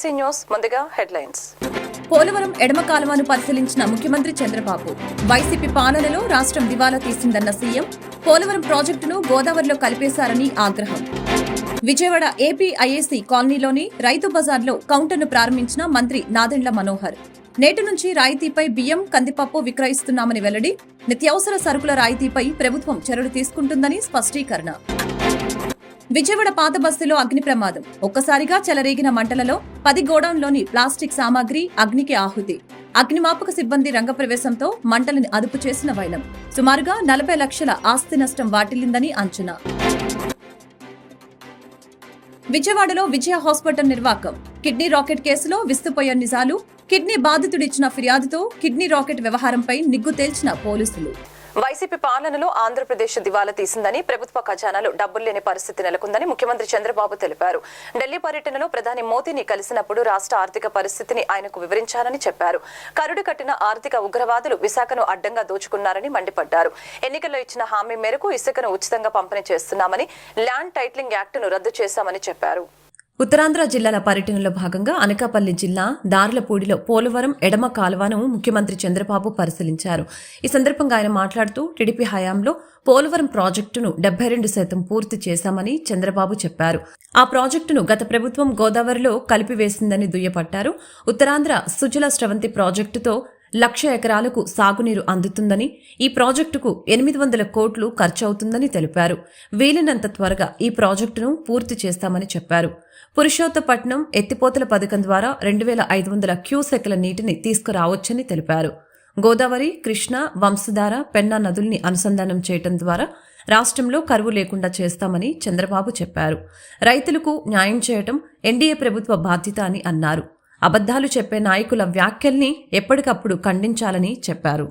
IC news ముందుగా headlines. Polavaram ఎడమ కాలువను పరిశీలించిన ముఖ్యమంత్రి చంద్రబాబు. వైసీపీ పాలనలో రాష్ట్రం దివాలా తీసిందన్న సీఎం. పోలవరం ప్రాజెక్టును గోదావరిలో కలిపేశారని ఆగ్రహం. విజయవాడ ఏపీఐఏసీ కాలనీలోని రైతు బజార్లో కౌంటర్ను ప్రారంభించిన మంత్రి నాదెండ్ల మనోహర్. నేటి నుంచి రాయితీపై బియ్యం, కందిపప్పు విక్రయిస్తున్నామని వెల్లడి. నిత్యావసర సరుకుల రాయితీపై ప్రభుత్వం చర్యలు తీసుకుంటుందని స్పష్టీకరణ. విజయవాడ పాత బస్తీలో అగ్ని ప్రమాదం. ఒక్కసారిగా చెలరేగిన మంటలలో 10 గోడౌన్లోని ప్లాస్టిక్ సామాగ్రి అగ్నికి ఆహుతి. అగ్నిమాపక సిబ్బంది రంగప్రవేశంతో మంటలను అదుపు చేసిన వైనం. సుమారుగా 40 లక్షల ఆస్తి నష్టం వాటిల్లిందని అంచనా. విజయవాడలో విజయ హాస్పిటల్ నిర్వాకం. కిడ్నీ రాకెట్ కేసులో విస్తుపోయే నిజాలు. కిడ్నీ బాధితుడిచ్చిన ఫిర్యాదుతో కిడ్నీ రాకెట్ వ్యవహారంపై నిగ్గు తేల్చిన పోలీసులు. వైసీపీ పాలనలో ఆంధ్రప్రదేశ్ దివాలా తీసిందని, ప్రభుత్వ ఖజానాలో డబ్బులు లేని పరిస్థితి నెలకొందని ముఖ్యమంత్రి చంద్రబాబు తెలిపారు. ఢిల్లీ పర్యటనలో ప్రధాని మోదీని కలిసినప్పుడు రాష్ట్ర ఆర్థిక పరిస్థితిని ఆయనకు వివరించారని చెప్పారు. కరుడు కట్టిన ఆర్థిక ఉగ్రవాదులు విశాఖను అడ్డంగా దోచుకున్నారని మండిపడ్డారు. ఎన్నికల్లో ఇచ్చిన హామీ మేరకు ఇసుకను ఉచితంగా పంపిణీ చేస్తున్నామని, ల్యాండ్ టైటిలింగ్ యాక్టును రద్దు చేశామని చెప్పారు. ఉత్తరాంధ్ర జిల్లాల పర్యటనలో భాగంగా అనకాపల్లి జిల్లా దార్లపూడిలో పోలవరం ఎడమ కాలువను ముఖ్యమంత్రి చంద్రబాబు పరిశీలించారు. ఈ సందర్భంగా ఆయన మాట్లాడుతూ టీడీపీ హయాంలో పోలవరం ప్రాజెక్టును 72% పూర్తి చేశామని చంద్రబాబు చెప్పారు. ఆ ప్రాజెక్టును గత ప్రభుత్వం గోదావరిలో కలిపివేసిందని దుయ్యబట్టారు. ఉత్తరాంధ్ర సుజల స్రవంతి ప్రాజెక్టుతో 1,00,000 ఎకరాలకు సాగునీరు అందుతుందని, ఈ ప్రాజెక్టుకు 800 కోట్లు ఖర్చవుతుందని తెలిపారు. వీలైనంత త్వరగా ఈ ప్రాజెక్టును పూర్తి చేస్తామని చెప్పారు. పురుషోత్తపట్నం ఎత్తిపోతల పథకం ద్వారా 2,500 క్యూసెక్ల నీటిని తీసుకురావచ్చని తెలిపారు. గోదావరి, కృష్ణ, వంశధార, పెన్నా నదుల్ని అనుసంధానం చేయడం ద్వారా రాష్ట్రంలో కరువు లేకుండా చేస్తామని చంద్రబాబు చెప్పారు. రైతులకు న్యాయం చేయటం ఎన్డీఏ ప్రభుత్వ బాధ్యత అని అన్నారు. అబద్దాలు చెప్పే నాయకుల వ్యాఖ్యల్ని ఎప్పటికప్పుడు ఖండించాలని చెప్పారు.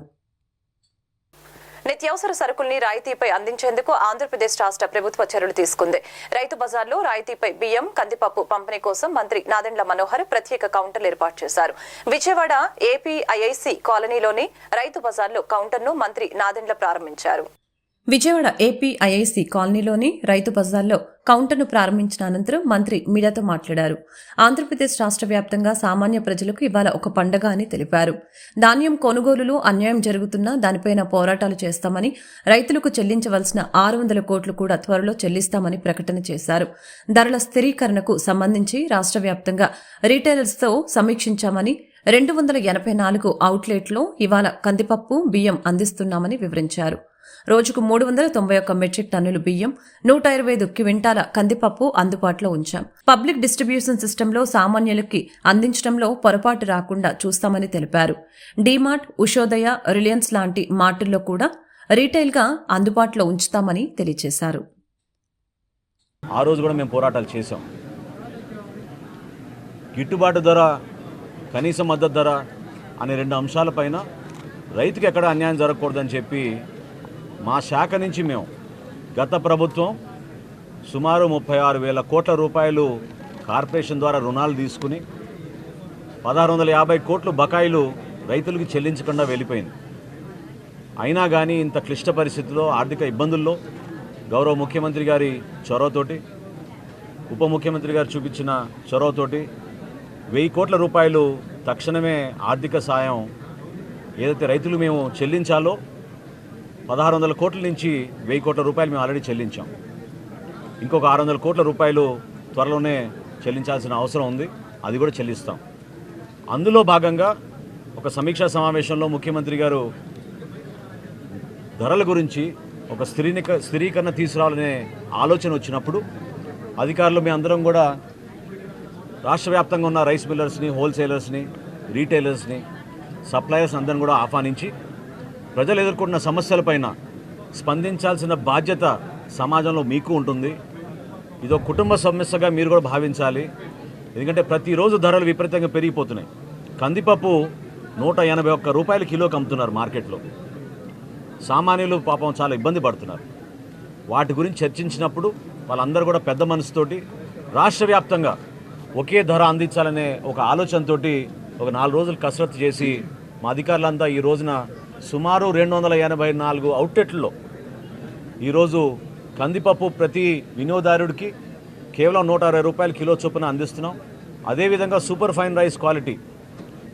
నిత్యావసర సరుకుల్ని రాయితీపై అందించేందుకు ఆంధ్రప్రదేశ్ రాష్ట్ర ప్రభుత్వ చర్యలు తీసుకుంది. రైతు బజార్లో రాయితీపై బియ్యం, కందిపప్పు పంపిణీ కోసం మంత్రి నాదెండ్ల మనోహర్ ప్రత్యేక కౌంటర్లు ఏర్పాటు చేశారు. విజయవాడ ఏపీఐఐసీ కాలనీలోని రైతు బజార్లో కౌంటర్ను మంత్రి నాదెండ్ల ప్రారంభించారు. విజయవాడ ఏపీఐఐసీ కాలనీలోని రైతు బజార్లో కౌంటర్ను ప్రారంభించిన అనంతరం మంత్రి మీడియాతో మాట్లాడారు. ఆంధ్రప్రదేశ్ రాష్ట్ర వ్యాప్తంగా సామాన్య ప్రజలకు ఇవాళ ఒక పండగ అని తెలిపారు. ధాన్యం కొనుగోలులో అన్యాయం జరుగుతున్నా దానిపైన పోరాటాలు చేస్తామని, రైతులకు చెల్లించవలసిన 600 కోట్లు కూడా త్వరలో చెల్లిస్తామని ప్రకటన చేశారు. ధరల స్థిరీకరణకు సంబంధించి రాష్ట్ర వ్యాప్తంగా రీటైలర్స్తో సమీక్షించామని, 284 అవుట్లెట్లో ఇవాళ కందిపప్పు, బియ్యం అందిస్తున్నామని వివరించారు. రోజుకు 391 మెట్రిక్ టన్నులు బియ్యం, 125 క్వింటాల కందిపప్పు అందుబాటులో ఉంచాం. పబ్లిక్ డిస్ట్రిబ్యూషన్ సిస్టంలో సామాన్యులకి అందించడంలో పొరపాటు రాకుండా చూస్తామని తెలిపారు. డీమార్ట్, ఉషోదయ, రిలయన్స్ లాంటి మార్టుల్లో కూడా రీటైల్గా అందుబాటులో ఉంచుతామని తెలియజేశారు. ఆ రోజు కూడా మేము పోరాటాలు చేశాం. గిట్టుబాటు ధర, కనీస మద్దతు ధర అనే 2 అంశాలపైన రైతుకి ఎక్కడ అన్యాయం జరగకూడదని చెప్పి మా శాఖ నుంచి మేము గత ప్రభుత్వం సుమారు 36,000 కోట్ల రూపాయలు కార్పొరేషన్ ద్వారా రుణాలు తీసుకుని 1,650 కోట్లు బకాయిలు రైతులకు చెల్లించకుండా వెళ్ళిపోయింది. అయినా కానీ ఇంత క్లిష్ట పరిస్థితుల్లో, ఆర్థిక ఇబ్బందుల్లో గౌరవ ముఖ్యమంత్రి గారి చొరవతోటి, ఉప ముఖ్యమంత్రి గారు చూపించిన చొరవతోటి 1,000 కోట్ల రూపాయలు తక్షణమే ఆర్థిక సాయం ఏదైతే రైతులు మేము చెల్లించాలో 1,600 కోట్ల నుంచి 1,000 కోట్ల రూపాయలు మేము ఆల్రెడీ చెల్లించాం. ఇంకొక 600 కోట్ల రూపాయలు త్వరలోనే చెల్లించాల్సిన అవసరం ఉంది. అది కూడా చెల్లిస్తాం. అందులో భాగంగా ఒక సమీక్షా సమావేశంలో ముఖ్యమంత్రి గారు ధరల గురించి ఒక స్థిరీకరణ తీసుకురావాలనే ఆలోచన వచ్చినప్పుడు అధికారులు మేము అందరం కూడా రాష్ట్ర వ్యాప్తంగా ఉన్న రైస్ మిల్లర్స్ని, హోల్సేలర్స్ని, రీటైలర్స్ని, సప్లయర్స్ అందరిని కూడా ఆహ్వానించి ప్రజలు ఎదుర్కొంటున్న సమస్యలపైన స్పందించాల్సిన బాధ్యత సమాజంలో మీకు ఉంటుంది. ఇదో కుటుంబ సమస్యగా మీరు కూడా భావించాలి. ఎందుకంటే ప్రతిరోజు ధరలు విపరీతంగా పెరిగిపోతున్నాయి. కందిపప్పు 181 రూపాయలు కిలోకి అమ్ముతున్నారు మార్కెట్లో. సామాన్యులు పాపం చాలా ఇబ్బంది పడుతున్నారు. వాటి గురించి చర్చించినప్పుడు వాళ్ళందరూ కూడా పెద్ద మనసుతోటి రాష్ట్ర వ్యాప్తంగా ఒకే ధర అందించాలనే ఒక ఆలోచనతో ఒక 4 రోజులు కసరత్తు చేసి మా అధికారులంతా ఈ రోజున సుమారు 284 అవుట్లెట్లలో ఈరోజు కందిపప్పు ప్రతి వినియోగదారుడికి కేవలం 160 రూపాయల కిలో చొప్పున అందిస్తున్నాం. అదేవిధంగా సూపర్ ఫైన్ రైస్ క్వాలిటీ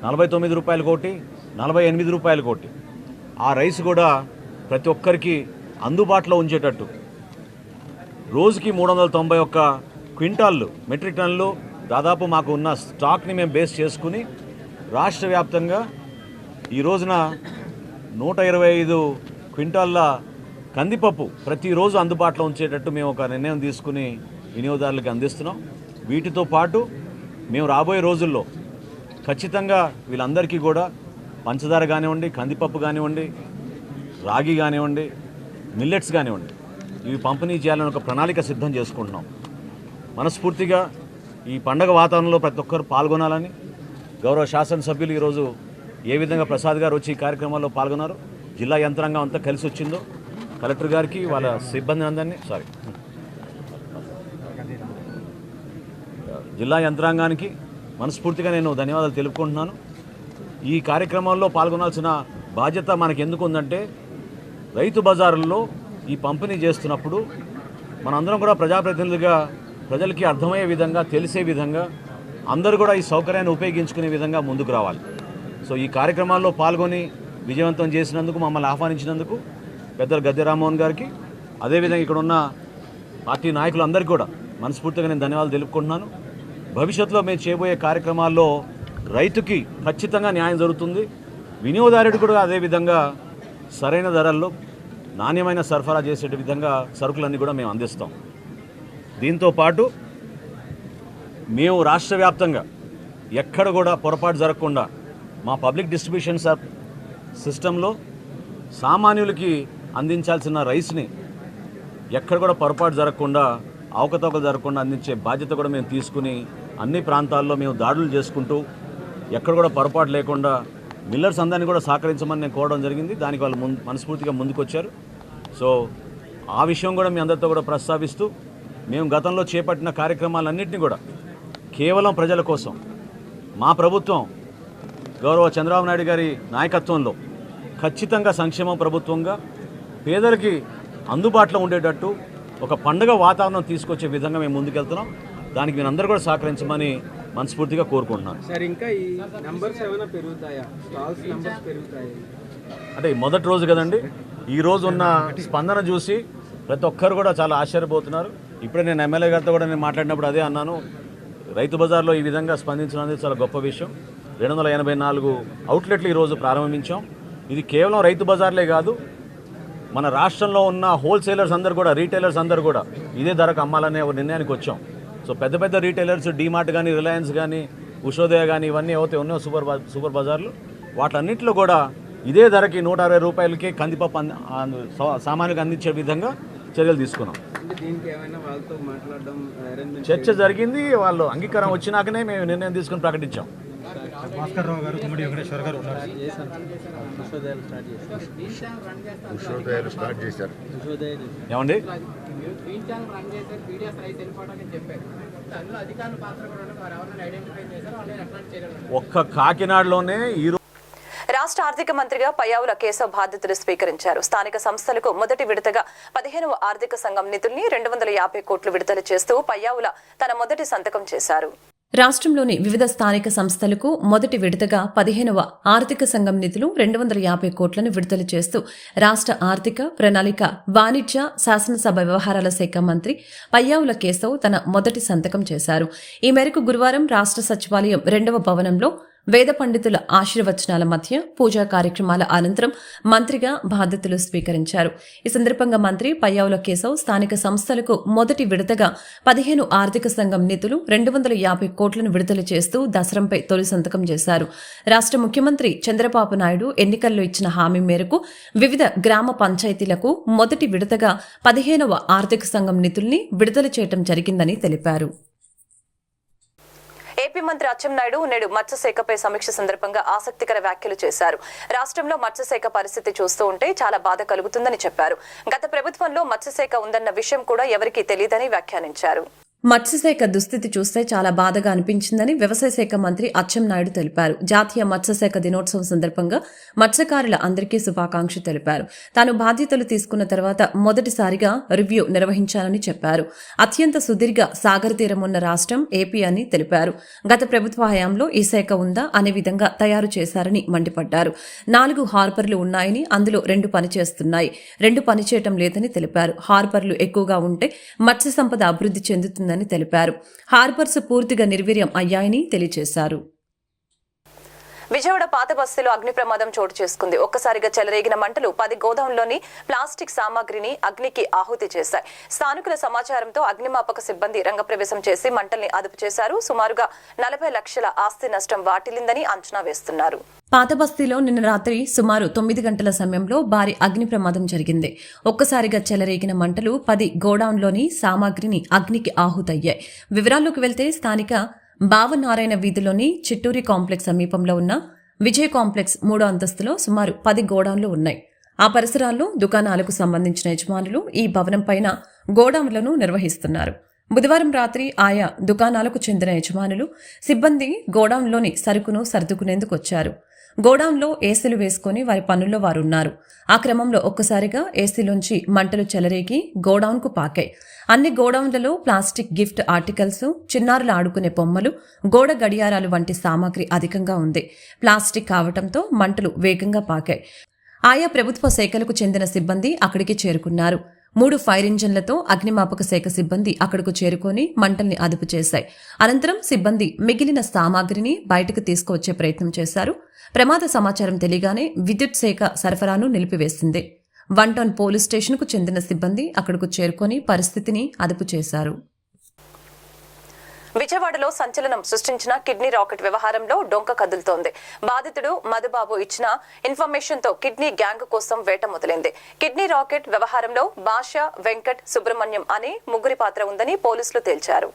49 రూపాయలు కోటి, 48 రూపాయలు కోటి. ఆ రైస్ కూడా ప్రతి ఒక్కరికి అందుబాటులో ఉంచేటట్టు రోజుకి 391 క్వింటాళ్ళు మెట్రిక్ టన్నులు దాదాపు మాకు ఉన్న స్టాక్ని మేము బేస్ చేసుకుని రాష్ట్ర వ్యాప్తంగా ఈ రోజున 125 క్వింటాళ్ళ కందిపప్పు ప్రతిరోజు అందుబాటులో ఉంచేటట్టు మేము ఒక నిర్ణయం తీసుకుని వినియోగదారులకు అందిస్తున్నాం. వీటితో పాటు మేము రాబోయే రోజుల్లో ఖచ్చితంగా వీళ్ళందరికీ కూడా పంచదార కానివ్వండి, కందిపప్పు కానివ్వండి, రాగి కానివ్వండి, మిల్లెట్స్ కానివ్వండి, ఇవి పంపిణీ చేయాలని ఒక ప్రణాళిక సిద్ధం చేసుకుంటున్నాం. మనస్ఫూర్తిగా ఈ పండగ వాతావరణంలో ప్రతి ఒక్కరు పాల్గొనాలని గౌరవ శాసనసభ్యులు ఈరోజు ఏ విధంగా ప్రసాద్ గారు వచ్చి ఈ కార్యక్రమాల్లో పాల్గొన్నారు, జిల్లా యంత్రాంగం అంతా కలిసి వచ్చిందో, కలెక్టర్ గారికి వాళ్ళ సిబ్బంది అందరినీ జిల్లా యంత్రాంగానికి మనస్ఫూర్తిగా నేను ధన్యవాదాలు తెలుపుకుంటున్నాను. ఈ కార్యక్రమాల్లో పాల్గొనాల్సిన బాధ్యత మనకు ఎందుకు ఉందంటే, రైతు బజారుల్లో ఈ పంపిణీ చేస్తున్నప్పుడు మనందరం కూడా ప్రజాప్రతినిధులుగా ప్రజలకి అర్థమయ్యే విధంగా, తెలిసే విధంగా అందరూ కూడా ఈ సౌకర్యాన్ని ఉపయోగించుకునే విధంగా ముందుకు రావాలి. సో ఈ కార్యక్రమాల్లో పాల్గొని విజయవంతం చేసినందుకు, మమ్మల్ని ఆహ్వానించినందుకు పెద్దలు గద్దె రామ్మోహన్ గారికి, అదేవిధంగా ఇక్కడ ఉన్న పార్టీ నాయకులందరికీ కూడా మనస్ఫూర్తిగా నేను ధన్యవాదాలు తెలుపుకుంటున్నాను. భవిష్యత్తులో మేము చేయబోయే కార్యక్రమాల్లో రైతుకి ఖచ్చితంగా న్యాయం జరుగుతుంది, వినియోగదారుడు కూడా అదేవిధంగా సరైన ధరల్లో నాణ్యమైన సరఫరా చేసే విధంగా సరుకులన్నీ కూడా మేము అందిస్తాం. దీంతో పాటు మేము రాష్ట్ర వ్యాప్తంగా ఎక్కడ కూడా పొరపాటు జరగకుండా మా పబ్లిక్ డిస్ట్రిబ్యూషన్ సిస్టంలో సామాన్యులకి అందించాల్సిన రైస్ని ఎక్కడ కూడా పొరపాటు జరగకుండా, అవకతవకలు జరగకుండా అందించే బాధ్యత కూడా మేము తీసుకుని అన్ని ప్రాంతాల్లో మేము దాడులు చేసుకుంటూ ఎక్కడ కూడా పొరపాటు లేకుండా మిల్లర్స్ అందరినీ కూడా సహకరించమని నేను కోరడం జరిగింది. దానికి వాళ్ళు మనస్ఫూర్తిగా ముందుకొచ్చారు. సో ఆ విషయం కూడా మీ అందరితో కూడా ప్రస్తావిస్తూ, మేము గతంలో చేపట్టిన కార్యక్రమాలన్నింటినీ కూడా కేవలం ప్రజల కోసం, మా ప్రభుత్వం గౌరవ చంద్రబాబు నాయుడు గారి నాయకత్వంలో ఖచ్చితంగా సంక్షేమ ప్రభుత్వంగా పేదలకి అందుబాటులో ఉండేటట్టు ఒక పండుగ వాతావరణం తీసుకొచ్చే విధంగా మేము ముందుకెళ్తున్నాం. దానికి మీరు అందరూ కూడా సహకరించమని మనస్ఫూర్తిగా కోరుకుంటున్నాను. సార్, ఇంకా ఈ నంబర్స్ ఏమైనా పెరుగుతాయా? స్టాల్స్ నంబర్స్ పెరుగుతాయి అంటే మొదటి రోజు కదండి, ఈ రోజు ఉన్న స్పందన చూసి ప్రతి ఒక్కరు కూడా చాలా ఆశ్చర్యపోతున్నారు. ఇప్పుడే నేను ఎమ్మెల్యే గారితో కూడా నేను మాట్లాడినప్పుడు అదే అన్నాను, రైతు బజార్లో ఈ విధంగా స్పందించడం అనేది చాలా గొప్ప విషయం. 284 అవుట్లెట్లు ఈరోజు ప్రారంభించాం. ఇది కేవలం రైతు బజార్లే కాదు, మన రాష్ట్రంలో ఉన్న హోల్సేలర్స్ అందరూ కూడా, రీటైలర్స్ అందరూ కూడా ఇదే ధరకు అమ్మాలనే ఒక నిర్ణయానికి వచ్చాం. సో పెద్ద పెద్ద రీటైలర్స్, డీమార్ట్ కానీ, రిలయన్స్ కానీ, ఉషోదయ కానీ, ఇవన్నీ ఏవైతే ఉన్నాయో సూపర్ బజార్లు, వాటన్నింటిలో కూడా ఇదే ధరకి 160 రూపాయలకే కందిపప్పు సామాన్యులకు అందించే విధంగా చర్యలు తీసుకున్నాం. చర్చ జరిగింది, వాళ్ళు అంగీకారం వచ్చినాకనే మేము నిర్ణయం తీసుకుని ప్రకటించాం. భాస్కర్ రావు గారు, గుమ్మడి వెంకటేశ్వర గారు స్టార్ట్ చేశారు. ఏమండి, ఒక్క కాకినాడలోనే ఈరోజు రాష్ట్ర ఆర్థిక మంత్రిగా పయ్యావుల కేశవ్ బాధ్యతలు స్వీకరించారు. స్థానిక సంస్థలకు మొదటి విడతగా 15వ ఆర్థిక సంఘం నిధుల్ని 250 కోట్లు విడుదల చేస్తూ పయ్యావుల తన మొదటి సంతకం చేశారు. రాష్ట్రంలోని వివిధ స్థానిక సంస్థలకు మొదటి విడతగా 15వ ఆర్థిక సంఘం నిధులు 250 కోట్లను విడుదల చేస్తూ రాష్ట్ర ఆర్థిక, ప్రణాళిక, వాణిజ్య, శాసనసభ వ్యవహారాల శాఖ మంత్రి పయ్యావుల కేశవ్ తన మొదటి సంతకం చేశారు. ఈ మేరకు గురువారం రాష్ట్ర సచివాలయం 2వ భవనంలో వేద పండితుల ఆశీర్వచనాల మధ్య పూజా కార్యక్రమాల అనంతరం మంత్రిగా బాధ్యతలు స్వీకరించారు. ఈ సందర్భంగా మంత్రి పయ్యావుల కేశవ్ స్థానిక సంస్థలకు మొదటి విడతగా 15 ఆర్థిక సంఘం నిధులు 250 కోట్లను విడుదల చేస్తూ దసరంపై తొలి సంతకం చేశారు. రాష్ట్ర ముఖ్యమంత్రి చంద్రబాబు నాయుడు ఎన్నికల్లో ఇచ్చిన హామీ మేరకు వివిధ గ్రామ పంచాయతీలకు మొదటి విడతగా 15వ ఆర్థిక సంఘం నిధుల్ని విడుదల చేయడం జరిగిందని తెలిపారు. ఏపీ మంత్రి అచ్చెన్నాయుడు నేడు మత్స్యశాఖపై సమీక్ష సందర్భంగా ఆసక్తికర వ్యాఖ్యలు చేశారు. రాష్ట్రంలో మత్స్యశాఖ పరిస్థితి చూస్తూ ఉంటే చాలా బాధ కలుగుతుందని చెప్పారు. గత ప్రభుత్వంలో మత్స్యశాఖ ఉందన్న విషయం కూడా ఎవరికీ తెలియదని వ్యాఖ్యానించారు. మత్స్యశాఖ దుస్థితి చూస్తే చాలా బాధగా అనిపించిందని వ్యవసాయ శాఖ మంత్రి అచ్చెన్నాయుడు తెలిపారు. జాతీయ మత్స్యశాఖ దినోత్సవం సందర్భంగా మత్స్యకారుల అందరికీ శుభాకాంక్షలు తెలిపారు. తాను బాధ్యతలు తీసుకున్న తర్వాత మొదటిసారిగా రివ్యూ నిర్వహించాలని చెప్పారు. అత్యంత సుదీర్ఘ సాగర తీరం ఉన్న రాష్ట్రం ఏపీ అని తెలిపారు. గత ప్రభుత్వ హయాంలో ఈ శాఖ ఉందా అనే విధంగా తయారు చేశారని మండిపడ్డారు. 4 హార్బర్లు ఉన్నాయని అందులో 2 పనిచేస్తున్నాయి, 2 పనిచేయటం లేదని తెలిపారు. హార్బర్లు ఎక్కువగా ఉంటే మత్స్య సంపద అభివృద్ధి చెందుతుంది తెలిపారు. హార్బర్స్ పూర్తిగా నిర్వీర్యం అయ్యాయని తెలియజేశారు. విజయవాడ పాత బస్తీలో అగ్ని ప్రమాదం చోటు చేసుకుంది. ఒక్కసారిగా చెలరేగిన మంటలు 10 గోదాంలోని ప్లాస్టిక్ సామాగ్రిని అగ్నికి ఆహుతి చేశాయి. స్థానికుల సమాచారంతో అగ్నిమాపక సిబ్బంది రంగప్రవేశం చేసి మంటల్ని అదుపు చేశారు. సుమారుగా 40 లక్షల ఆస్తి నష్టం వాటిల్లిందని అంచనా వేస్తున్నారు. పాత బస్తీలో నిన్న రాత్రి సుమారు 9 గంటల సమయంలో భారీ అగ్ని ప్రమాదం జరిగింది. ఒక్కసారిగా చెలరేగిన మంటలు 10 గోడౌన్లోని సామాగ్రిని అగ్నికి ఆహుతయ్యాయి. వివరాల్లోకి వెళ్తే స్థానిక భావనారాయణ వీధిలోని చిట్టూరి కాంప్లెక్స్ సమీపంలో ఉన్న విజయ్ కాంప్లెక్స్ 3వ అంతస్తులో సుమారు 10 గోడౌన్లు ఉన్నాయి. ఆ పరిసరాల్లో దుకాణాలకు సంబంధించిన యజమానులు ఈ భవనం పైన గోడౌన్లను నిర్వహిస్తున్నారు. బుధవారం రాత్రి ఆయా దుకాణాలకు చెందిన యజమానులు, సిబ్బంది గోడౌన్లోని సరుకును సర్దుకునేందుకు వచ్చారు. గోడౌన్లో ఏసీలు వేసుకుని వారి పనుల్లో వారున్నారు. ఆ క్రమంలో ఒక్కసారిగా ఏసీలోంచి మంటలు చెలరేగి గోడౌన్కు పాకాయి. అన్ని గోడౌన్లలో ప్లాస్టిక్ గిఫ్ట్ ఆర్టికల్స్, చిన్నారులు ఆడుకునే బొమ్మలు, గోడ గడియారాలు వంటి సామాగ్రి అధికంగా ఉంది. ప్లాస్టిక్ కావటంతో మంటలు వేగంగా పాకాయి. ఆయా ప్రభుత్వ శాఖలకు చెందిన సిబ్బంది అక్కడికి చేరుకున్నారు. 3 ఫైర్ ఇంజన్లతో అగ్నిమాపక శాఖ సిబ్బంది అక్కడకు చేరుకొని మంటల్ని అదుపు చేశాయి. అనంతరం సిబ్బంది మిగిలిన సామాగ్రిని బయటకు తీసుకువచ్చే ప్రయత్నం చేశారు. ప్రమాద సమాచారం తెలియగానే విద్యుత్ శాఖ సరఫరాను నిలిపివేసింది. 1 టౌన్ పోలీస్ స్టేషన్కు చెందిన సిబ్బంది అక్కడకు చేరుకొని పరిస్థితిని అదుపు చేశారు. విజయవాడలో సంచలనం సృష్టించిన కిడ్నీ రాకెట్ వ్యవహారంలో డొంక కదులుతోంది. బాధితుడు మధుబాబు ఇచ్చిన ఇన్ఫర్మేషన్ తో కిడ్నీ గ్యాంగ్ కోసం వేట మొదలైంది. కిడ్నీ రాకెట్ వ్యవహారంలో భాష, వెంకట్, సుబ్రహ్మణ్యం అనే ముగ్గురి పాత్ర ఉందని పోలీసులు తేల్చారు.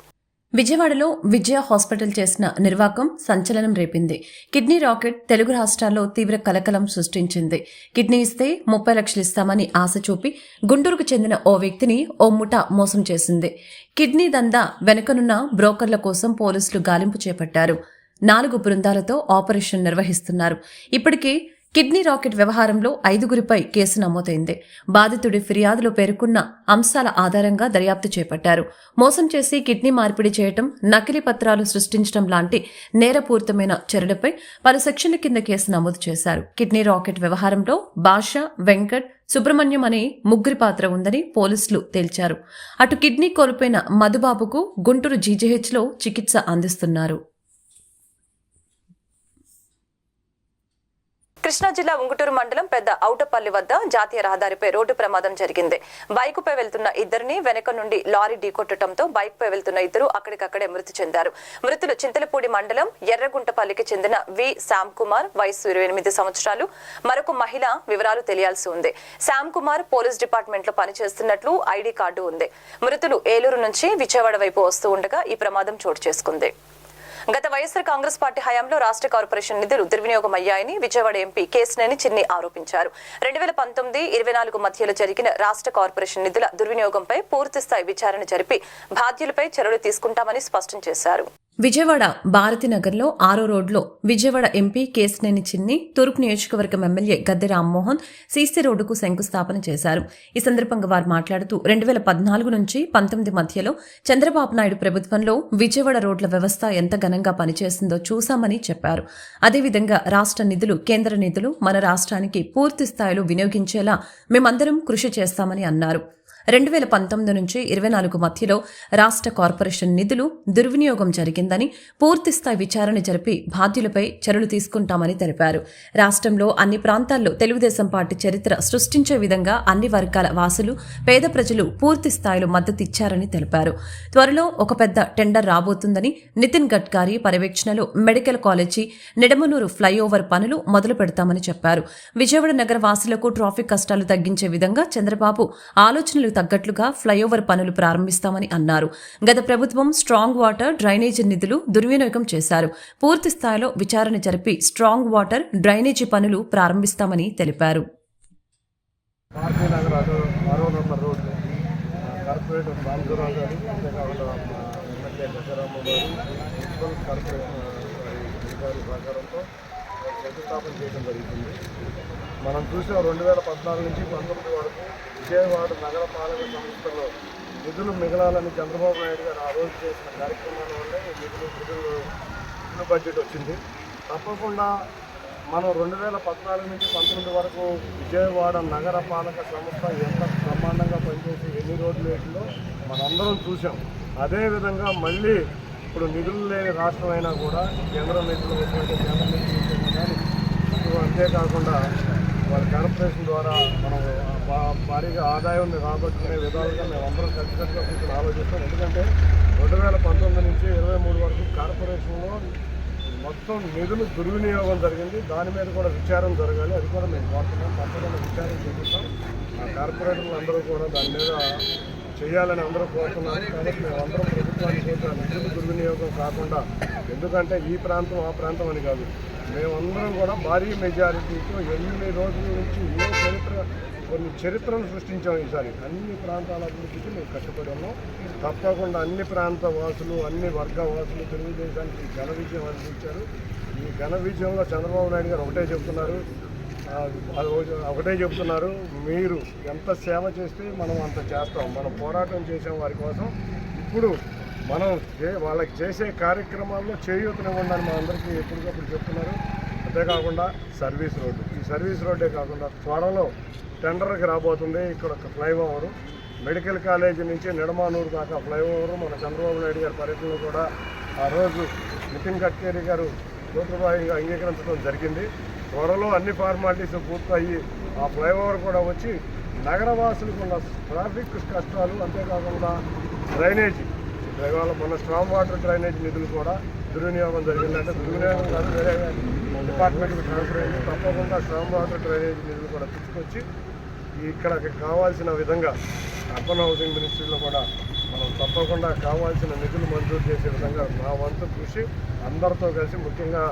విజయవాడలో విజయ హాస్పిటల్ చేసిన నిర్వాకం సంచలనం రేపింది. కిడ్నీ రాకెట్ తెలుగు రాష్ట్రాల్లో తీవ్ర కలకలం సృష్టించింది. కిడ్నీ ఇస్తే 30 లక్షలు ఇస్తామని ఆశ చూపి గుంటూరుకు చెందిన ఓ వ్యక్తిని ఓ ముఠా మోసం చేసింది. కిడ్నీ దందా వెనుకనున్న బ్రోకర్ల కోసం పోలీసులు గాలింపు చేపట్టారు. 4 బృందాలతో ఆపరేషన్ నిర్వహిస్తున్నారు. ఇప్పటికే కిడ్నీ రాకెట్ వ్యవహారంలో 5గురిపై కేసు నమోదైంది. బాధితుడి ఫిర్యాదులో పేర్కొన్న అంశాల ఆధారంగా దర్యాప్తు చేపట్టారు. మోసం చేసి కిడ్నీ మార్పిడి చేయటం, నకిలీ పత్రాలు సృష్టించడం లాంటి నేరపూరితమైన చర్యలపై పలు సెక్షన్ల కింద కేసు నమోదు చేశారు. కిడ్నీ రాకెట్ వ్యవహారంలో భాష, వెంకట్, సుబ్రహ్మణ్యం అనే ముగ్గురి పాత్ర ఉందని పోలీసులు తేల్చారు. అటు కిడ్నీ కోల్పోయిన మధుబాబుకు గుంటూరు జీజీహెచ్లో చికిత్స అందిస్తున్నారు. కృష్ణా జిల్లా ఉంగుటూరు మండలం పెద్ద ఔటపల్లి వద్ద జాతీయ రహదారిపై రోడ్డు ప్రమాదం జరిగింది. బైకుపై వెళ్తున్న ఇద్దరిని వెనక నుండి లారీ ఢీకొట్టడంతో బైక్పై వెళ్తున్న ఇద్దరు అక్కడికక్కడే మృతి చెందారు. మృతులు చింతలపూడి మండలం ఎర్రగుంటపల్లికి చెందిన వి శ్యామ్ కుమార్, వయసు 28 సంవత్సరాలు. మరొక మహిళ వివరాలు తెలియాల్సి ఉంది. శ్యామ్ కుమార్ పోలీస్ డిపార్ట్మెంట్ లో పనిచేస్తున్నట్లు ఐడి కార్డు ఉంది. మృతులు ఏలూరు నుంచి విజయవాడ వైపు వస్తూ ఉండగా ఈ ప్రమాదం చోటు చేసుకుంది. గత వైఎస్ఆర్ కాంగ్రెస్ పార్టీ హయాంలో రాష్ట్ర కార్పొరేషన్ నిధులు దుర్వినియోగం అయ్యాయని విజయవాడ ఎంపీ కేశినేని చిన్ని ఆరోపించారు. 2019-24 మధ్యలో జరిగిన రాష్ట్ర కార్పొరేషన్ నిధుల దుర్వినియోగంపై పూర్తిస్థాయి విచారణ జరిపి బాధ్యులపై చర్యలు తీసుకుంటామని స్పష్టం చేశారు. విజయవాడ భారతీనగర్లో 6వ రోడ్లో విజయవాడ ఎంపీ కేశినేని చిన్ని, తూర్పు నియోజకవర్గం ఎమ్మెల్యే గద్దె రామ్మోహన్ సీసీ రోడ్డుకు శంకుస్థాపన చేశారు. ఈ సందర్భంగా వారు మాట్లాడుతూ 2014 నుంచి 19 మధ్యలో చంద్రబాబు నాయుడు ప్రభుత్వంలో విజయవాడ రోడ్ల వ్యవస్థ ఎంత ఘనంగా పనిచేసిందో చూశామని చెప్పారు. అదేవిధంగా రాష్ట్ర నిధులు, కేంద్ర నిధులు మన రాష్ట్రానికి పూర్తి స్థాయిలో వినియోగించేలా మేమందరం కృషి చేస్తామని అన్నారు. 2019 నుంచి 24 మధ్యలో రాష్ట్ర కార్పొరేషన్ నిధులు దుర్వినియోగం జరిగిందని పూర్తిస్థాయి విచారణ జరిపి బాధ్యులపై చర్యలు తీసుకుంటామని తెలిపారు. రాష్ట్రంలో అన్ని ప్రాంతాల్లో తెలుగుదేశం పార్టీ చరిత్ర సృష్టించే విధంగా అన్ని వర్గాల వాసులు, పేద ప్రజలు పూర్తి స్థాయిలో మద్దతు ఇచ్చారని తెలిపారు. త్వరలో ఒక పెద్ద టెండర్ రాబోతుందని, నితిన్ గడ్కరీ పర్యవేక్షణలో మెడికల్ కాలేజీ, నిడమనూరు ఫ్లైఓవర్ పనులు మొదలు పెడతామని చెప్పారు. విజయవాడ నగర వాసులకు ట్రాఫిక్ కష్టాలు తగ్గించే విధంగా చంద్రబాబు ఆలోచనలు తగ్గట్లుగా ఫ్లైఓవర్ పనులు ప్రారంభిస్తామని అన్నారు. గత ప్రభుత్వం స్ట్రాంగ్ వాటర్, డ్రైనేజీ నిధులు దుర్వినియోగం చేశారు. పూర్తి స్థాయిలో విచారణ జరిపి స్ట్రాంగ్ వాటర్, డ్రైనేజీ పనులు ప్రారంభిస్తామని తెలిపారు. భారతీయ నగర్ 6వ నంబర్ రోడ్డు కార్పొరేటర్ రామచంద్రరావు గారు గజరామన్ గారు మున్సిపల్ కార్పొరేషన్ అధికారుల సహకారంతో శంకుస్థాపన చేయడం జరుగుతుంది. మనం చూసాం 2014 నుంచి 2019 వరకు విజయవాడ నగరపాలక సంస్థలో నిధులు మిగలాలని చంద్రబాబు నాయుడు గారు ఆ రోజు చేసిన కార్యక్రమాల వల్లే నిధులు బడ్జెట్ వచ్చింది. తప్పకుండా మనం 2014 నుంచి 2019 వరకు విజయవాడ నగరపాలక సంస్థ ఎంత బ్రహ్మాండంగా పనిచేసి ఎన్ని రోడ్లు వేసిందో మనందరం చూసాం. అదేవిధంగా మళ్ళీ ఇప్పుడు నిధులు లేని రాష్ట్రం అయినా కూడా కేంద్రం నిధులు వచ్చినట్టు కేంద్ర నిధులు కానీ అంతేకాకుండా వాళ్ళ కార్పొరేషన్ ద్వారా మనం భారీగా ఆదాయాన్ని రాబట్టుకునే విధాలుగా మేము అందరం కలిసికట్టుగా కూర్చొని ఆలోచిస్తాం. ఎందుకంటే 2019 నుంచి 2023 వరకు కార్పొరేషన్లో మొత్తం నిధులు దుర్వినియోగం జరిగింది. దాని మీద కూడా విచారం జరగాలి. అది కూడా మేము కోరుతున్నాం. తప్పకుండా విచారం చేపిస్తాం. ఆ కార్పొరేటర్లు అందరూ కూడా దాని మీద చేయాలని అందరూ కోరుతున్నారు. కాబట్టి మేము అందరం ప్రభుత్వానికి నిధులు దుర్వినియోగం కాకుండా, ఎందుకంటే ఈ ప్రాంతం ఆ ప్రాంతం అని కాదు, మేమందరం కూడా భారీ మెజారిటీతో ఎన్ని రోజుల నుంచి కొన్ని చరిత్రను సృష్టించాం. ఈసారి అన్ని ప్రాంతాల అభివృద్ధికి మేము కష్టపడి ఉన్నాం. తప్పకుండా అన్ని ప్రాంత వాసులు, అన్ని వర్గ వాసులు తెలుగుదేశానికి ఘన విజయం అందించారు. ఈ ఘన విజయంలో చంద్రబాబు నాయుడు గారు ఒకటే చెప్తున్నారు, మీరు ఎంత సేవ చేస్తే మనం అంత చేస్తాం. మనం పోరాటం చేసాం వారి కోసం. ఇప్పుడు మనం వాళ్ళకి చేసే కార్యక్రమాల్లో చేయూతనివ్వండి మా అందరికీ ఎప్పటికప్పుడు చెప్తున్నారు. అంతేకాకుండా సర్వీస్ రోడ్డు, ఈ సర్వీస్ రోడ్డే కాకుండా త్వరలో టెండర్కి రాబోతుంది ఇక్కడ ఒక ఫ్లైఓవరు. మెడికల్ కాలేజీ నుంచి నిడమానూరు దాకా ఫ్లైఓవరు మన చంద్రబాబు నాయుడు గారి పర్యటనలో కూడా ఆ రోజు నితిన్ గడ్కరీ గారు సూత్రప్రాయంగా అంగీకరించడం జరిగింది. త్వరలో అన్ని ఫార్మాలిటీస్ పూర్తయ్యి ఆ ఫ్లైఓవర్ కూడా వచ్చి నగరవాసులకు ఉన్న ట్రాఫిక్ కష్టాలు, అంతేకాకుండా డ్రైనేజీ ఇవాళ మన స్ట్రాంగ్ వాటర్ డ్రైనేజ్ నిధులు కూడా దుర్వినియోగం జరిగిందంటే దుర్వినియోగం కాదు, వేరే డిపార్ట్మెంట్కి ట్రాన్స్ఫర్ అయింది. తప్పకుండా స్ట్రాంగ్ వాటర్ డ్రైనేజ్ నిధులు కూడా తీసుకొచ్చి ఇక్కడ కావాల్సిన విధంగా అర్బన్ హౌసింగ్ మినిస్ట్రీలో కూడా మనం తప్పకుండా కావాల్సిన నిధులు మంజూరు చేసే విధంగా నా వంతు కృషి అందరితో కలిసి, ముఖ్యంగా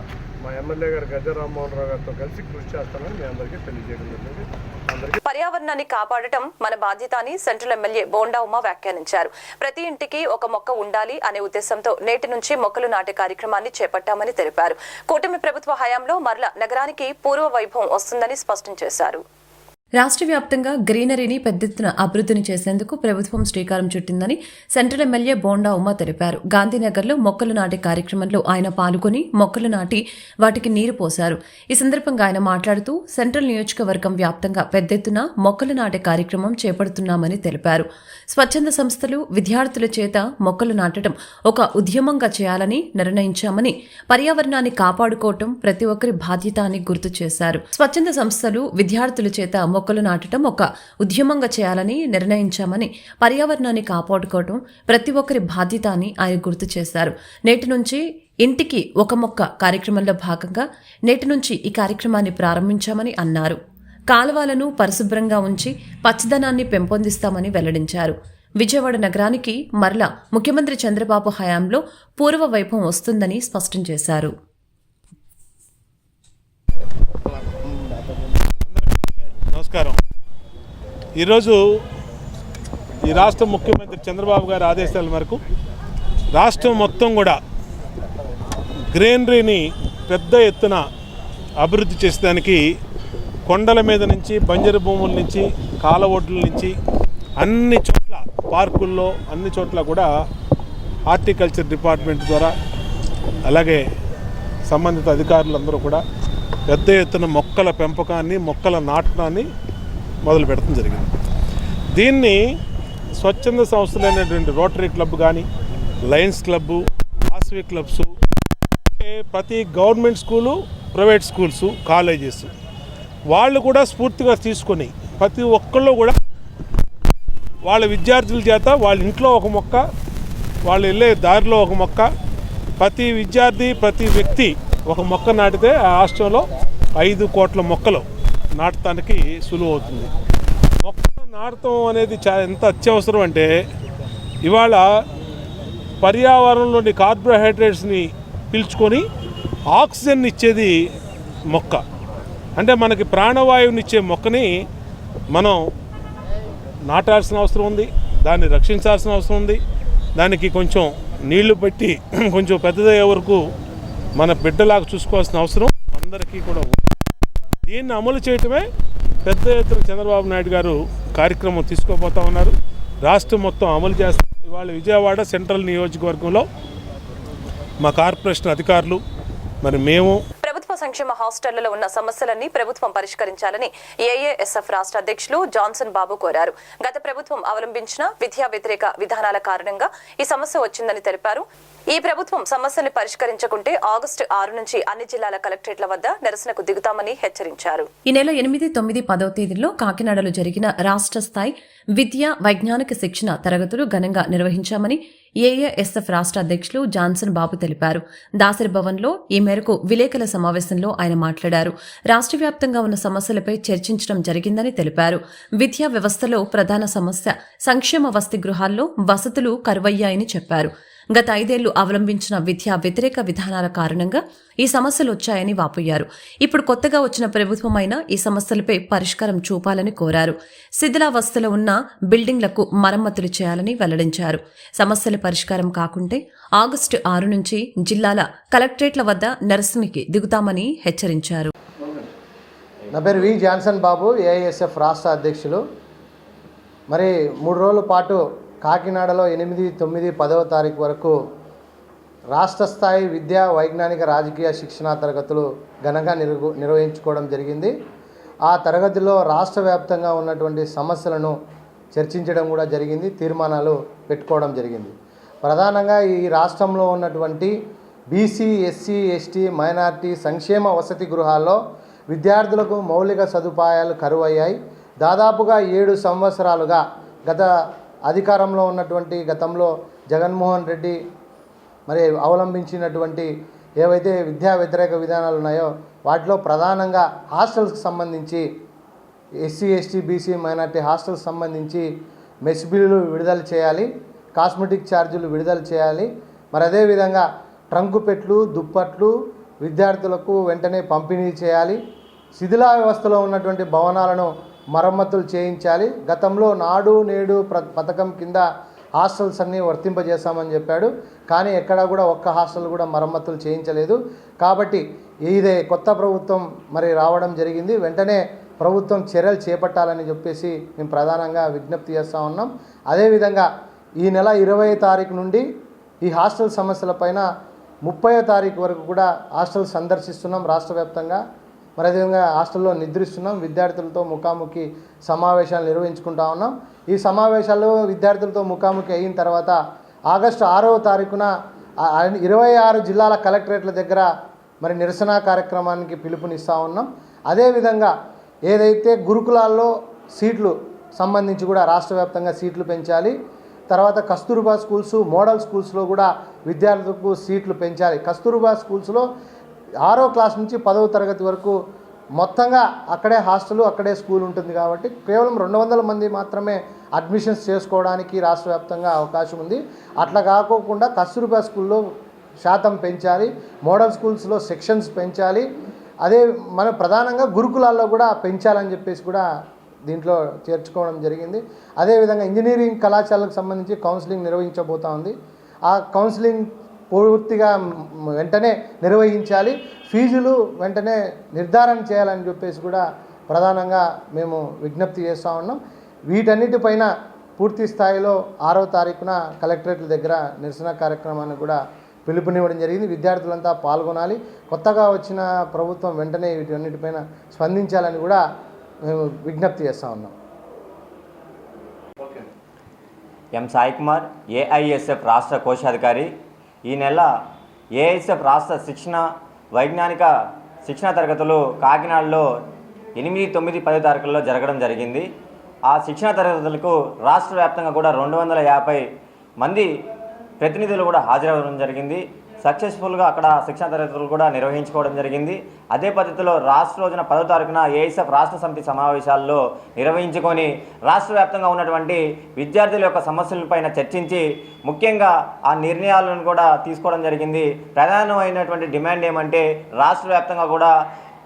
మా ఎమ్మెల్యే గారు గద్దె రామ్మోహన్ రావు గారితో కలిసి కృషి చేస్తానని మీ అందరికీ తెలియజేయడం జరిగింది. పర్యావరణాన్ని కాపాడటం మన బాధ్యత అని సెంట్రల్ ఎమ్మెల్యే బోండా ఉమ వ్యాఖ్యానించారు. ప్రతి ఇంటికి ఒక మొక్క ఉండాలి అనే ఉద్దేశంతో నేటి నుంచి మొక్కలు నాటే కార్యక్రమాన్ని చేపట్టామని తెలిపారు. కూటమి ప్రభుత్వ హయాంలో మరల నగరానికి పూర్వ వైభవం వస్తుందని స్పష్టం చేశారు. రాష్ట్ర వ్యాప్తంగా గ్రీనరీని పెద్దెత్తున అభివృద్ధిని చేసేందుకు ప్రభుత్వం శ్రీకారం చుట్టిందని సెంట్రల్ ఎమ్మెల్యే బోండా ఉమ తెలిపారు. గాంధీనగర్లో మొక్కలు నాటే కార్యక్రమంలో ఆయన పాల్గొని మొక్కలు నాటి వాటికి నీరు పోశారు. ఈ సందర్భంగా ఆయన మాట్లాడుతూ సెంట్రల్ నియోజకవర్గం వ్యాప్తంగా పెద్దెత్తున మొక్కలు నాటే కార్యక్రమం చేపడుతున్నామని తెలిపారు. స్వచ్ఛంద సంస్థలు, విద్యార్థుల చేత మొక్కలు నాటడం ఒక ఉద్యమంగా చేయాలని నిర్ణయించామని, పర్యావరణాన్ని కాపాడుకోవటం ప్రతి ఒక్కరి బాధ్యత అని గుర్తు చేశారు. స్వచ్ఛంద సంస్థలు, విద్యార్థుల చేత మొక్కలు నాటడం ఒక ఉద్యమంగా చేయాలని నిర్ణయించామని, పర్యావరణాన్ని కాపాడుకోవడం ప్రతి ఒక్కరి బాధ్యత అని ఆయన గుర్తు చేశారు. నేటి నుంచి ఇంటికి ఒక మొక్క కార్యక్రమంలో భాగంగా నేటి నుంచి ఈ కార్యక్రమాన్ని ప్రారంభించామని అన్నారు. కాలువలను పరిశుభ్రంగా ఉంచి పచ్చదనాన్ని పెంపొందిస్తామని వెల్లడించారు. విజయవాడ నగరానికి మరలా ముఖ్యమంత్రి చంద్రబాబు హయాంలో పూర్వ వైభవం వస్తుందని స్పష్టం చేశారు. నమస్కారం. ఈరోజు ఈ రాష్ట్ర ముఖ్యమంత్రి చంద్రబాబు గారి ఆదేశాల మేరకు రాష్ట్రం మొత్తం కూడా గ్రీనరీని పెద్ద ఎత్తున అభివృద్ధి చేసేదానికి కొండల మీద నుంచి, బంజరు భూముల నుంచి, కాలవొడ్ల నుంచి అన్ని చోట్ల, పార్కుల్లో అన్ని చోట్ల కూడా హార్టికల్చర్ డిపార్ట్మెంట్ ద్వారా, అలాగే సంబంధిత అధికారులందరూ కూడా పెద్ద ఎత్తున మొక్కల పెంపకాన్ని, మొక్కల నాటనాన్ని మొదలు పెట్టడం జరిగింది. దీన్ని స్వచ్ఛంద సంస్థలైనటువంటి రోటరీ క్లబ్ కానీ, లయన్స్ క్లబ్బు, వాసవి క్లబ్స్, ప్రతి government school, private schools, colleges వాళ్ళు కూడా స్ఫూర్తిగా తీసుకొని ప్రతి ఒక్కళ్ళు కూడా వాళ్ళ విద్యార్థుల చేత వాళ్ళ ఇంట్లో ఒక మొక్క, వాళ్ళు వెళ్ళే దారిలో ఒక మొక్క, ప్రతి విద్యార్థి, ప్రతి వ్యక్తి ఒక మొక్క నాటితే ఆ రాష్ట్రంలో 5 కోట్ల మొక్కలు నాటడానికి సులువు అవుతుంది. మొక్కలు నాటడం అనేది ఎంత అత్యవసరం అంటే, ఇవాళ పర్యావరణంలోని కార్బోహైడ్రేట్స్ని పీల్చుకొని ఆక్సిజన్ ఇచ్చేది మొక్క. అంటే మనకి ప్రాణవాయువునిచ్చే మొక్కని మనం నాటాల్సిన అవసరం ఉంది, దాన్ని రక్షించాల్సిన అవసరం ఉంది, దానికి కొంచెం నీళ్లు పెట్టి కొంచెం పెద్దదయ్యే వరకు మన బిడ్డలాగా చూసుకోవాల్సిన అవసరం అందరికీ కూడా ఉంది. దీన్ని అమలు చేయటమే పెద్ద ఎత్తున చంద్రబాబు నాయుడు గారు కార్యక్రమం తీసుకోబోతా ఉన్నారు. రాష్ట్రం మొత్తం అమలు చేస్తారు. ఇవాళ విజయవాడ సెంట్రల్ నియోజకవర్గంలో మా కార్పొరేషన్ అధికారులు మరి మేము ప్రభుత్వ సంక్షేమ హాస్టళ్లలో ఉన్న సమస్యలన్నీ ప్రభుత్వం పరిష్కరించాలని ఏఏఎస్ఎఫ్ రాష్ట్ర అధ్యక్షులు జాన్సన్ బాబు కోరారు. గత ప్రభుత్వం అవలంబించిన విద్యా వ్యతిరేక విధానాల కారణంగా ఈ సమస్య వచ్చిందని తెలిపారు. ఈ ప్రభుత్వం సమస్యల్ని పరిష్కరించకుంటే ఆగస్టు 6 నుంచి అన్ని జిల్లాల కలెక్టరేట్ల వద్ద నిరసనకు దిగుతామని హెచ్చరించారు. ఈ నెల 8, 9, 10వ తేదీల్లో కాకినాడలో జరిగిన రాష్ట్ర స్థాయి విద్యా వైజ్ఞానిక శిక్షణ తరగతులు ఘనంగా నిర్వహించామని ఏఏఎస్ఎఫ్ రాష్ట్ర అధ్యక్షులు జాన్సన్ బాబు తెలిపారు. దాసరి భవన్లో ఈ మేరకు విలేకరుల సమావేశంలో ఆయన మాట్లాడారు. రాష్ట్ర వ్యాప్తంగా ఉన్న సమస్యలపై చర్చించడం జరిగిందని తెలిపారు. విద్యా వ్యవస్థలో ప్రధాన సమస్య సంక్షేమ వసతి గృహాల్లో వసతులు కరువయ్యాయని చెప్పారు. గత 5 ఏళ్లు అవలంబించిన విద్యా వ్యతిరేక విధానాల కారణంగా ఈ సమస్యలు వచ్చాయని వాపోయారు. ఇప్పుడు కొత్తగా వచ్చిన ప్రభుత్వమైనా ఈ సమస్యలపై పరిష్కారం చూపాలని కోరారు. శిథిలావస్థలో ఉన్న బిల్డింగ్లకు మరమ్మతులు చేయాలని వెల్లడించారు. సమస్యల పరిష్కారం కాకుంటే ఆగస్టు 6 నుంచి జిల్లాల కలెక్టరేట్ల వద్ద నిరసనకి దిగుతామని హెచ్చరించారు. నా పేరు వి జాన్సన్ బాబు, ఏఐఎస్ఎఫ్ రాష్ట్ర అధ్యక్షులు. మరి 3 రోజుల పాటు కాకినాడలో 8, 9, 10వ తారీఖు వరకు రాష్ట్ర స్థాయి విద్యా వైజ్ఞానిక రాజకీయ శిక్షణా తరగతులు ఘనంగా నిర్వహించుకోవడం జరిగింది. ఆ తరగతిలో రాష్ట్ర వ్యాప్తంగా ఉన్నటువంటి సమస్యలను చర్చించడం కూడా జరిగింది. తీర్మానాలు పెట్టుకోవడం జరిగింది. ప్రధానంగా ఈ రాష్ట్రంలో ఉన్నటువంటి బీసీ, ఎస్సీ, ఎస్టీ, మైనార్టీ సంక్షేమ వసతి గృహాల్లో విద్యార్థులకు మౌలిక సదుపాయాలు కరువయ్యాయి. దాదాపుగా 7 సంవత్సరాలుగా గత అధికారంలో ఉన్నటువంటి గతంలో జగన్మోహన్ రెడ్డి మరి అవలంబించినటువంటి ఏవైతే విద్యా వ్యతిరేక విధానాలు ఉన్నాయో వాటిలో ప్రధానంగా హాస్టల్స్కి సంబంధించి SC, ST, BC, minority hostels సంబంధించి మెస్ బిల్లులు విడుదల చేయాలి, కాస్మెటిక్ ఛార్జీలు విడుదల చేయాలి. మరి అదేవిధంగా ట్రంకు పెట్లు, దుప్పట్లు విద్యార్థులకు వెంటనే పంపిణీ చేయాలి. శిథిలా వ్యవస్థలో ఉన్నటువంటి భవనాలను మరమ్మతులు చేయించాలి. గతంలో నాడు నేడు పథకం కింద హాస్టల్స్ అన్నీ వర్తింపజేస్తామని చెప్పాడు. కానీ ఎక్కడా కూడా ఒక్క హాస్టల్ కూడా మరమ్మతులు చేయించలేదు. కాబట్టి ఇదే కొత్త ప్రభుత్వం మరి రావడం జరిగింది. వెంటనే ప్రభుత్వం చర్యలు చేపట్టాలని చెప్పేసి మేము ప్రధానంగా విజ్ఞప్తి చేస్తూ ఉన్నాం. అదేవిధంగా ఈ నెల 20వ తారీఖు నుండి ఈ హాస్టల్ సమస్యలపైన 30వ తారీఖు వరకు కూడా హాస్టల్ సందర్శిస్తున్నాం రాష్ట్ర వ్యాప్తంగా. మరి అదేవిధంగా హాస్టల్లో నిద్రిస్తున్నాం. విద్యార్థులతో ముఖాముఖి సమావేశాలు నిర్వహించుకుంటా ఉన్నాం. ఈ సమావేశాల్లో విద్యార్థులతో ముఖాముఖి అయిన తర్వాత ఆగస్టు 6వ తారీఖున 26 జిల్లాల కలెక్టరేట్ల దగ్గర మరి నిరసన కార్యక్రమానికి పిలుపునిస్తూ ఉన్నాం. అదేవిధంగా ఏదైతే గురుకులాల్లో సీట్లు సంబంధించి కూడా రాష్ట్ర వ్యాప్తంగా సీట్లు పెంచాలి. తర్వాత కస్తూర్బా స్కూల్స్, మోడల్ స్కూల్స్లో కూడా విద్యార్థులకు సీట్లు పెంచాలి. కస్తూర్బా స్కూల్స్లో 6వ క్లాస్ నుంచి 10వ తరగతి వరకు మొత్తంగా అక్కడే హాస్టల్, అక్కడే స్కూల్ ఉంటుంది. కాబట్టి కేవలం 200 మంది మాత్రమే అడ్మిషన్స్ చేసుకోవడానికి రాష్ట్ర వ్యాప్తంగా అవకాశం ఉంది. అట్లా కాకోకుండా కస్తూర్బా స్కూల్లో శాతం పెంచాలి, మోడల్ స్కూల్స్లో సెక్షన్స్ పెంచాలి. అదే మన ప్రధానంగా గురుకులాల్లో కూడా పెంచాలని చెప్పేసి కూడా దీంట్లో చేర్చుకోవడం జరిగింది. అదేవిధంగా ఇంజనీరింగ్ కళాశాలకు సంబంధించి కౌన్సిలింగ్ నిర్వహించబోతా ఉంది. ఆ కౌన్సిలింగ్ పూర్తిగా వెంటనే నిర్వహించాలి, ఫీజులు వెంటనే నిర్ధారణ చేయాలని చెప్పేసి కూడా ప్రధానంగా మేము విజ్ఞప్తి చేస్తూ ఉన్నాం. వీటన్నిటిపైన పూర్తి స్థాయిలో 6వ తారీఖున కలెక్టరేట్ల దగ్గర నిరసన కార్యక్రమాన్ని కూడా పిలుపునివ్వడం జరిగింది. విద్యార్థులంతా పాల్గొనాలి. కొత్తగా వచ్చిన ప్రభుత్వం వెంటనే వీటన్నిటిపైన స్పందించాలని కూడా మేము విజ్ఞప్తి చేస్తూ ఉన్నాం. ఎం సాయి కుమార్, ఏఐఎస్ఎఫ్ రాష్ట్ర కోశాధికారి. ఈ నెల ఏఐఎస్ఎఫ్ రాష్ట్ర వైజ్ఞానిక శిక్షణ తరగతులు కాకినాడలో 8, 9, 10 తారీఖుల్లో జరగడం జరిగింది. ఆ శిక్షణ తరగతులకు రాష్ట్ర వ్యాప్తంగా కూడా 250 మంది ప్రతినిధులు కూడా హాజరవ్వడం జరిగింది. సక్సెస్ఫుల్గా అక్కడ శిక్షణ తరగతులు కూడా నిర్వహించుకోవడం జరిగింది. అదే పద్ధతిలో రాష్ట్ర రోజున 10వ తారీఖున ఏఐఎస్ఎఫ్ రాష్ట్ర సమితి సమావేశాల్లో నిర్వహించుకొని రాష్ట్ర వ్యాప్తంగా ఉన్నటువంటి విద్యార్థుల యొక్క సమస్యలపైన చర్చించి ముఖ్యంగా ఆ నిర్ణయాలను కూడా తీసుకోవడం జరిగింది. ప్రధానమైనటువంటి డిమాండ్ ఏమంటే రాష్ట్ర వ్యాప్తంగా కూడా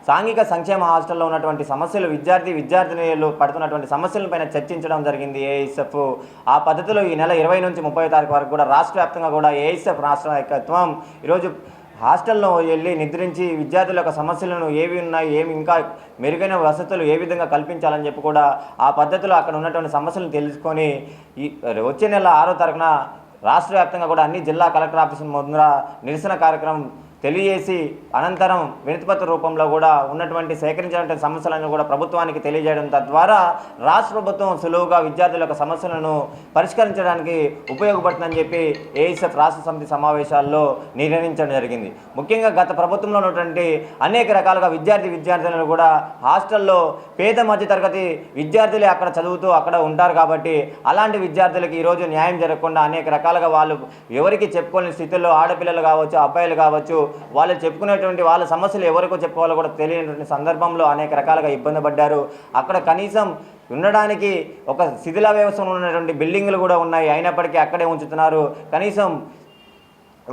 సాంఘిక సంక్షేమ హాస్టల్లో ఉన్నటువంటి సమస్యలు విద్యార్థినులు పడుతున్నటువంటి సమస్యలపైన చర్చించడం జరిగింది ఏఐఎస్ఎఫ్. ఆ పద్ధతిలో ఈ నెల 20 నుంచి 30 తారీఖు వరకు కూడా రాష్ట్ర వ్యాప్తంగా కూడా ఏఐఎస్ఎఫ్ రాష్ట్ర నాయకత్వం ఈరోజు హాస్టల్లో వెళ్ళి నిద్రించి విద్యార్థుల యొక్క సమస్యలను ఏవి ఉన్నాయి, ఏమి ఇంకా మెరుగైన వసతులు ఏ విధంగా కల్పించాలని చెప్పి కూడా ఆ పద్ధతిలో అక్కడ ఉన్నటువంటి సమస్యలను తెలుసుకొని ఈ వచ్చే నెల 6వ తారీఖున రాష్ట్ర వ్యాప్తంగా కూడా అన్ని జిల్లా కలెక్టర్ ఆఫీసుల ముందర నిరసన కార్యక్రమం తెలియజేసి అనంతరం వినతిపత్ర రూపంలో కూడా ఉన్నటువంటి సేకరించినటువంటి సమస్యలను కూడా ప్రభుత్వానికి తెలియజేయడం తద్వారా రాష్ట్ర ప్రభుత్వం సులువుగా విద్యార్థుల యొక్క సమస్యలను పరిష్కరించడానికి ఉపయోగపడుతుందని చెప్పి ఏఐఎస్ఎఫ్ రాష్ట్ర సమితి సమావేశాల్లో నిర్ణయించడం జరిగింది. ముఖ్యంగా గత ప్రభుత్వంలో ఉన్నటువంటి అనేక రకాలుగా విద్యార్థులను కూడా హాస్టల్లో పేద మధ్యతరగతి విద్యార్థులే అక్కడ చదువుతూ అక్కడ ఉంటారు కాబట్టి అలాంటి విద్యార్థులకి ఈరోజు న్యాయం జరగకుండా అనేక రకాలుగా వాళ్ళు ఎవరికి చెప్పుకోలేని స్థితిలో ఆడపిల్లలు కావచ్చు, అబ్బాయిలు కావచ్చు, వాళ్ళు చెప్పుకునేటువంటి వాళ్ళ సమస్యలు ఎవరికో చెప్పుకోవాలో కూడా తెలియనటువంటి సందర్భంలో అనేక రకాలుగా ఇబ్బంది పడ్డారు. అక్కడ కనీసం ఉండడానికి ఒక శిథిల వ్యవస్థలో ఉన్నటువంటి బిల్డింగులు కూడా ఉన్నాయి, అయినప్పటికీ అక్కడే ఉంచుతున్నారు. కనీసం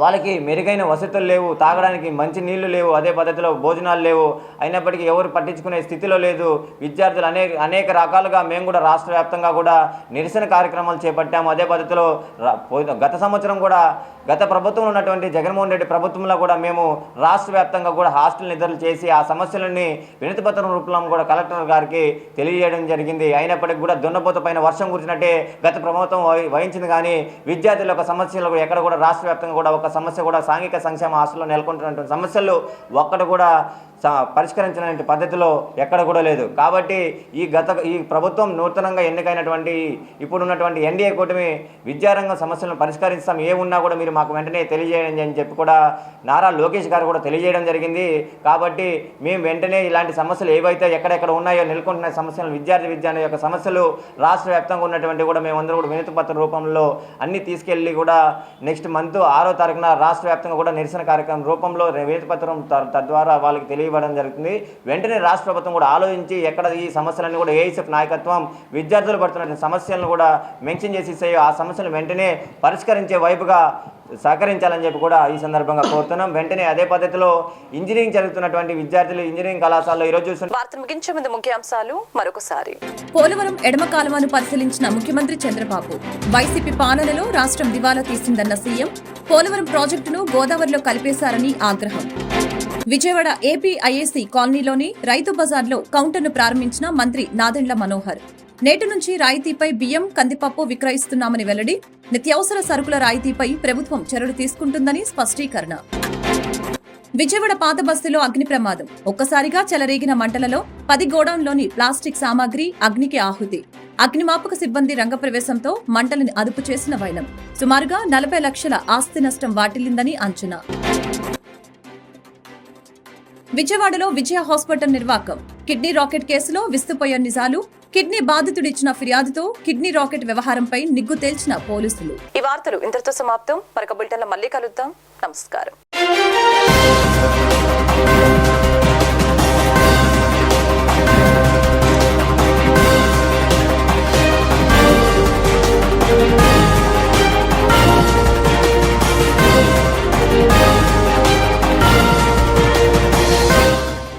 వాళ్ళకి మెరుగైన వసతులు లేవు, తాగడానికి మంచి నీళ్లు లేవు, అదే పద్ధతిలో భోజనాలు లేవు, అయినప్పటికీ ఎవరు పట్టించుకునే స్థితిలో లేదు. విద్యార్థులు అనేక రకాలుగా మేము కూడా రాష్ట్ర వ్యాప్తంగా కూడా నిరసన కార్యక్రమాలు చేపట్టాము. అదే పద్ధతిలో గత సంవత్సరం కూడా గత ప్రభుత్వంలో ఉన్నటువంటి జగన్మోహన్ రెడ్డి ప్రభుత్వంలో కూడా మేము రాష్ట్ర వ్యాప్తంగా కూడా హాస్టల్ నిధులు చేసి ఆ సమస్యలన్నీ వినతిపత్రం రూపంలో కూడా కలెక్టర్ గారికి తెలియజేయడం జరిగింది. అయినప్పటికీ కూడా దున్నపోత పైన వర్షం కురిచినట్టే గత ప్రభుత్వం వహించింది. కానీ విద్యార్థుల యొక్క సమస్యలు ఎక్కడ కూడా రాష్ట్ర వ్యాప్తంగా కూడా ఒక సమస్య కూడా సాంఘిక సంక్షేమ హాస్టల్లో నెలకొంటున్నటువంటి సమస్యలు ఒక్కటి కూడా పరిష్కరించినటువంటి పద్ధతిలో ఎక్కడ కూడా లేదు. కాబట్టి ఈ ప్రభుత్వం నూతనంగా ఎన్నికైనటువంటి ఇప్పుడున్నటువంటి ఎన్డీఏ కూటమి విద్యారంగం సమస్యలను పరిష్కరిస్తాం, ఏమున్నా కూడా మీరు మాకు వెంటనే తెలియజేయండి అని చెప్పి కూడా నారా లోకేష్ గారు కూడా తెలియజేయడం జరిగింది. కాబట్టి మేము వెంటనే ఇలాంటి సమస్యలు ఏవైతే ఎక్కడెక్కడ ఉన్నాయో నెలకొంటున్న సమస్యలు విద్యార్థి యొక్క సమస్యలు రాష్ట్ర వ్యాప్తంగా ఉన్నటువంటి కూడా మేమందరూ కూడా వినతిపత్ర రూపంలో అన్ని తీసుకెళ్ళి కూడా నెక్స్ట్ మంత్ 6వ తారీఖున రాష్ట్ర వ్యాప్తంగా కూడా నిరసన కార్యక్రమం రూపంలో వినతిపత్రం తద్వారా వాళ్ళకి తెలియడం జరుగుతుంది. వెంటనే రాష్ట్ర ప్రభుత్వం కూడా ఆలోచించి ఎక్కడ ఈ సమస్యలన్నీ కూడా ఏఐఎస్ఎఫ్ నాయకత్వం విద్యార్థులు పడుతున్న సమస్యలను కూడా మెన్షన్ చేసి ఆ సమస్యలు వెంటనే పరిష్కరించే వైపుగా సహకరించాలని చెప్పి కూడా ఈ సందర్భంగా కోరుతున్నాం. వెంటనే అదే పద్ధతిలో ఇంజనీరింగ్ చదువుతున్నటువంటి విద్యార్థులు ఇంజనీరింగ్ కళాశాలలో ఈరోజు వార్తలు ముగించే ముందు ముఖ్యాంశాలు మరొకసారి. పోలవరం ఎడమ కాలువను పరిశీలించిన ముఖ్యమంత్రి చంద్రబాబు. వైసీపీ పాలనలో రాష్ట్రం దివాలా తీసిందన్న సీఎం. పోలవరం ప్రాజెక్టును గోదావరిలో కలిపేశారని ఆగ్రహం. విజయవాడ ఏపీఐఏసీ కాలనీలోని రైతు బజార్లో కౌంటర్ను ప్రారంభించిన మంత్రి నాదెండ్ల మనోహర్. నేటి నుంచి రాయితీపై బియ్యం, కందిపప్పు విక్రయిస్తున్నామని వెల్లడి. నిత్యావసర సరుకుల రాయితీపై ప్రభుత్వం చర్యలు తీసుకుంటుందని స్పష్టీకరణ. విజయవాడ పాత బస్తీలో అగ్ని ప్రమాదం. ఒక్కసారిగా చెలరేగిన మంటలలో 10 గోడౌన్లోని ప్లాస్టిక్ సామాగ్రి అగ్నికి ఆహుతి. అగ్నిమాపక సిబ్బంది రంగప్రవేశంతో మంటలను అదుపు చేసిన వైనం. సుమారుగా 40 లక్షల ఆస్తి నష్టం వాటిల్లిందని అంచనా. విజయవాడలో విజయ హాస్పిటల్ నిర్వాకం. కిడ్నీ రాకెట్ కేసులో విస్తుపోయే నిజాలు. కిడ్నీ బాధితుడిచ్చిన ఫిర్యాదుతో కిడ్నీ రాకెట్ వ్యవహారంపై నిగ్గు తేల్చిన పోలీసులు. ఈ వార్తలు ఇంతటితో సమాప్తం. మరొక బులెటిన్లో మళ్ళీ కలుద్దాం. నమస్కారం.